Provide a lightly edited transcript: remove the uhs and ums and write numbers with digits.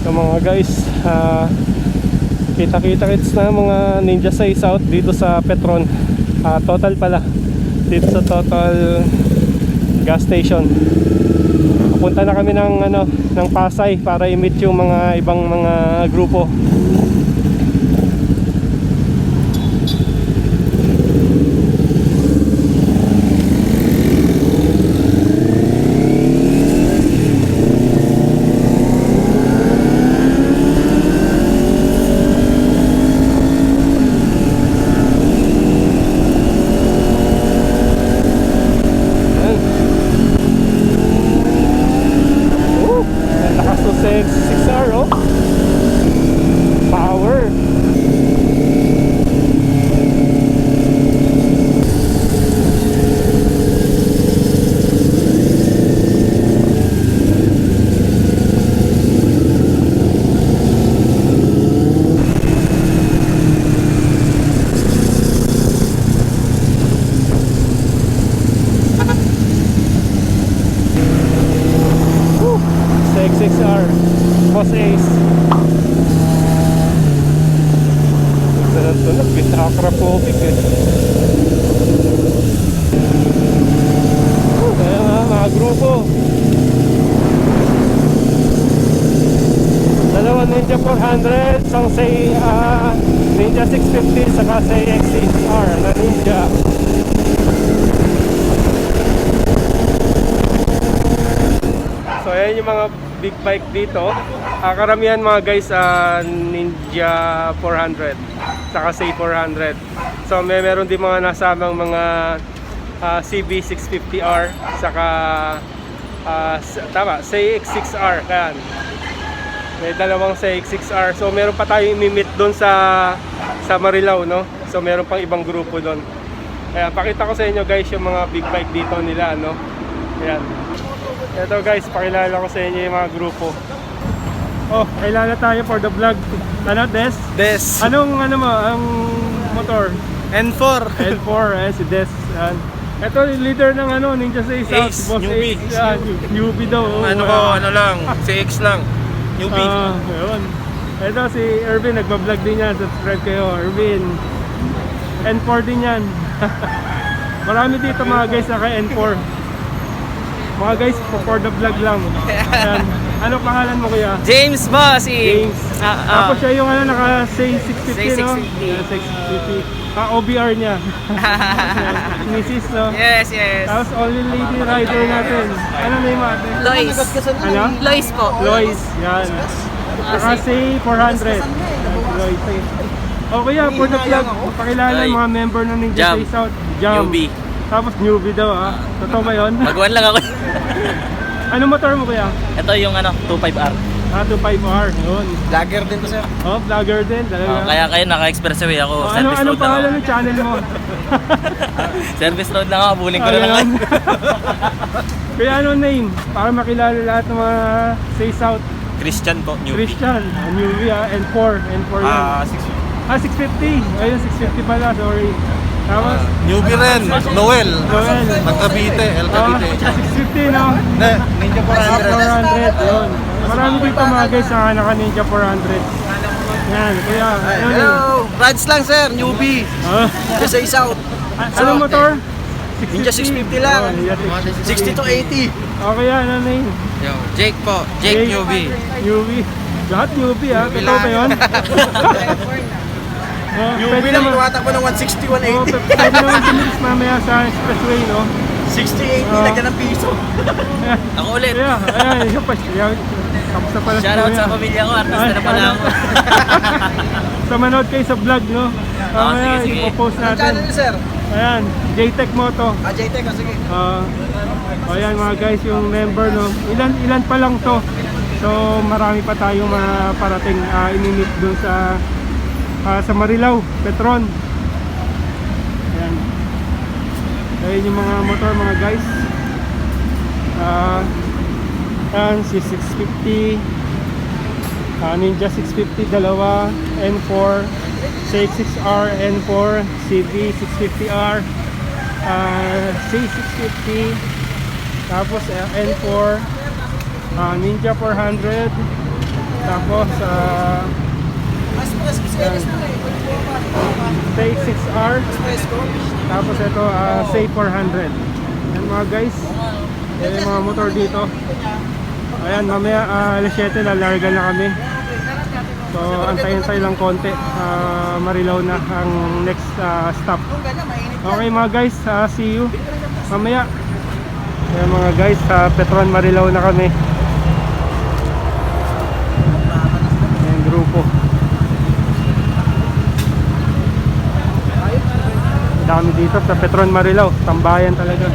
So mga guys, kita-kits na mga Ninja 6 out dito sa Petron. Total pala, dito sa Total gas station. Pupunta na kami ng Pasay para i-meet yung mga ibang mga grupo. XR Boss Ace. Tunog, pinaka-akrapovic eh. Kaya nga, mga grupo. Dalawang Ninja 400, isang say Ninja 650, saka say XR na Ninja. So ayan yung mga big bike dito. Karamihan mga guys, Ninja 400 saka say 400. So meron din mga nasamang mga CB 650R saka tama, say X6R. Kaya may dalawang say X6R. So meron pa tayong imimit doon sa Marilao, no? So meron pang ibang grupo doon. Kaya pakita ko sa inyo guys yung mga big bike dito nila, no? Ayan. Ito guys, pakilala ko sa inyo yung mga grupo. Oh, kailangan tayo for the vlog. Ano, Des? Des. Anong mo, ang motor? N4. N4, si Des. Yan. Ito yung leader ng Ninja 6 out, si Boss newbie. Ace. Yan, newbie daw. Lang, CX lang. Newbie. Ayun. Ito si Erwin, nagbablog din yan. Subscribe kayo, Erwin. N4 din yan. Marami dito mga guys na kay N4. Mga guys, for the vlog lang. Ayan. Ano pangalan mo kuya? James Bossy. James. Tapos siya yung naka-say 650, Say no? 650. Yeah, 650. OBR niya. Mrs. no? Yes. Tapos only lady rider natin. Ano name mo ate? Lois. Ano? Lois po. Lois. Yan. Naka-say 400. Lois. O kuya, for the vlog, pakilala yung mga member ng Ninja Jam. 6 out. Jam. Newbie. Tapos newbie daw Totoo ba yun? Baguhan lang ako. Ano motor mo kuya? Ito yung 25R. 25R. Yun. Vlogger din to sir. Oh, vlogger din. Talaga. Kaya kayo naka-expressway ako. Service Anong road lang pangalan ako. ng channel mo? Service road lang ako. Buling ko na lang. Ayan. Kaya anong name? Para makilala lahat ng mga say south. Christian po, newbie. Christian. Newbie N4. N4 yan. 650. Ayun, 650 pala. Sorry. Tapos? Newbie rin, Noel. Noel. Ng Cavite, El Cavite. 650 no? Ninja 400. Yun. Marami dito mga guys na naka-Ninja 400. Yan. Kaya, Hello! Rides lang sir, newbie. Ah. Just say out. Anong motor? Ninja 650 lang. Oh, Ninja 60 to 80. Okay yan, ano name? Yo, Jake po. Jake newbie. Newbie. Lahat newbie Newbie Totoo ba lang. yun? Newbie lang, tumatakbo ng 160, 180. Pwede naman tumilis mamaya sa expressway, no? 60, 80, lagyan ng piso. Ako ulit. Yeah, ayan, yun pa siya. Tapos na pala si Shoutout Kuya. sa pamilya ko. Artista na pala ako. So manood kayo sa vlog, no? Mamaya, sige. ipopost Ang natin. channel sir? Ayan, JTech Moto. JTech, sige. Ayan mga guys, yung member, no? Ilan pa lang to. So marami pa tayong maparating inimit dun sa Marilao, Petron. Ayan. Ayan yung mga motor mga guys. Ayan si 650 Ninja 650 dalawa, N4 CX6R, N4 CB 650R, C650, tapos N4 Ninja 400, Tapos, Say 6R. Tapos ito, Say 400. Yan mga guys. Yan yung mga motor dito. Ayan, mamaya alas 7 lalarga na kami. So, antay-antay lang konti. Marilao na ang next stop. Okay mga guys, see you mamaya. Ayan mga guys, sa Petron Marilao na kami. Ayan, grupo. Dami dito sa Petron Marilao, tambayan talaga.